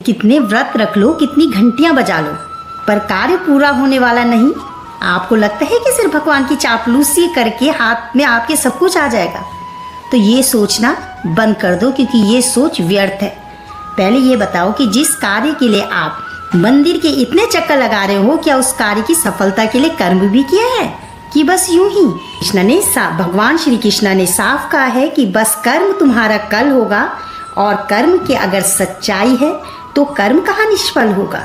कितने व्रत रख लो, कितनी घंटियां बजा लो, पर कार्य पूरा होने वाला नहीं। आपको लगता है कि सिर्फ भगवान की चापलूसी करके हाथ में आपके सब कुछ आ जाएगा? तो ये सोचना बंद कर दो, क्योंकि ये सोच व्यर्थ है। पहले ये बताओ कि जिस कार्य के लिए आप मंदिर के इतने चक्कर लगा रहे हो, क्या उस कार्य की सफलता के लिए कर्म भी किया है कि बस यूं ही? भगवान श्री कृष्ण ने साफ कहा है कि बस कर्म तुम्हारा कल होगा, और कर्म के अगर सच्चाई है तो कर्म कहाँ निष्फल होगा।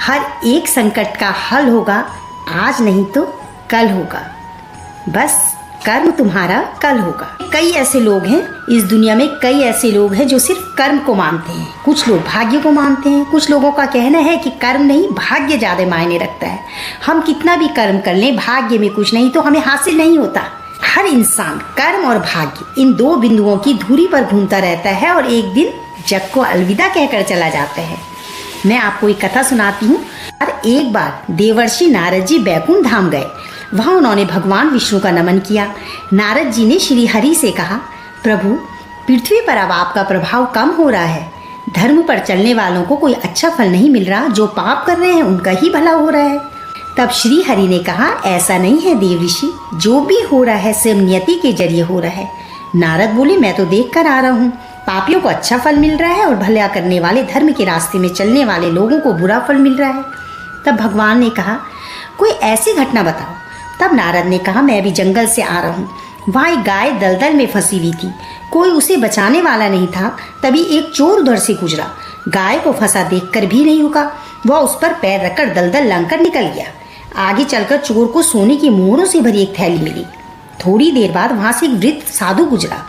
हर एक संकट का हल होगा, आज नहीं तो कल होगा। बस कर्म तुम्हारा कल होगा। कई ऐसे लोग हैं इस दुनिया में, कई ऐसे लोग हैं जो सिर्फ कर्म को मानते हैं। कुछ लोग भाग्य को मानते हैं। कुछ लोगों का कहना है कि कर्म नहीं, भाग्य ज्यादा मायने रखता है। हम कितना भी कर्म कर लें, भाग्य में कुछ नहीं तो हमें हासिल नहीं होता। हर इंसान कर्म और भाग्य इन दो बिंदुओं की धुरी पर घूमता रहता है और एक दिन जग को अलविदा कहकर चला जाता है। मैं आपको एक कथा सुनाती हूँ। और एक बार देवर्षि नारद जी बैकुंठ धाम गए। वहाँ उन्होंने भगवान विष्णु का नमन किया। नारद जी ने श्री हरि से कहा, प्रभु, पृथ्वी पर अब आपका प्रभाव कम हो रहा है। धर्म पर चलने वालों को कोई अच्छा फल नहीं मिल रहा, जो पाप कर रहे हैं उनका ही भला हो रहा है। तब श्री हरि ने कहा, ऐसा नहीं है देव ऋषि, जो भी हो रहा है सब नियति के जरिए हो रहा है। नारद बोले, मैं तो देख कर आ रहा हूँ, पापियों को अच्छा फल मिल रहा है और भला करने वाले धर्म के रास्ते में चलने वाले लोगों को बुरा फल मिल रहा है। तब भगवान ने कहा, कोई ऐसी घटना बताओ। तब नारद ने कहा, मैं अभी जंगल से आ रहा हूँ। वहाँ एक गाय दलदल में फंसी हुई थी, कोई उसे बचाने वाला नहीं था। तभी एक चोर उधर से गुजरा, गाय को फंसा देखकर भी नहीं रुका, वह उस पर पैर रखकर दलदल लांघकर निकल गया। आगे चलकर चोर को सोने की मोहरों से भरी एक थैली मिली। थोड़ी देर बाद वहां से एक वृद्ध साधु गुजरा।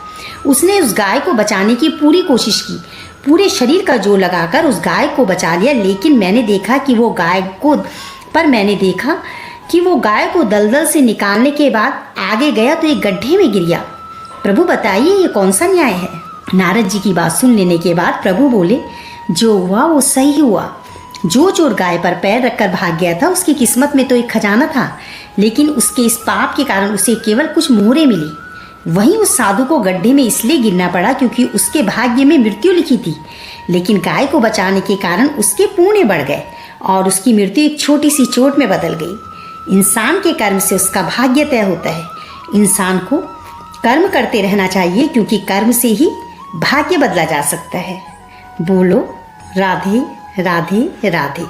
उसने उस गाय को बचाने की पूरी कोशिश की, पूरे शरीर का जोर लगाकर उस गाय को बचा लिया। लेकिन मैंने देखा कि वो गाय को दलदल से निकालने के बाद आगे गया तो एक गड्ढे में गिर गया। प्रभु बताइए, ये कौन सा न्याय है? नारद जी की बात सुन लेने के बाद प्रभु बोले, जो हुआ वो सही हुआ। जो चोर गाय पर पैर रखकर भाग गया था, उसकी किस्मत में तो एक खजाना था, लेकिन उसके इस पाप के कारण उसे केवल कुछ मोहरें मिली। वहीं उस साधु को गड्ढे में इसलिए गिरना पड़ा क्योंकि उसके भाग्य में मृत्यु लिखी थी, लेकिन गाय को बचाने के कारण उसके पुण्य बढ़ गए और उसकी मृत्यु एक छोटी सी चोट में बदल गई। इंसान के कर्म से उसका भाग्य तय होता है। इंसान को कर्म करते रहना चाहिए, क्योंकि कर्म से ही भाग्य बदला जा सकता है। बोलो राधे राधे राधे।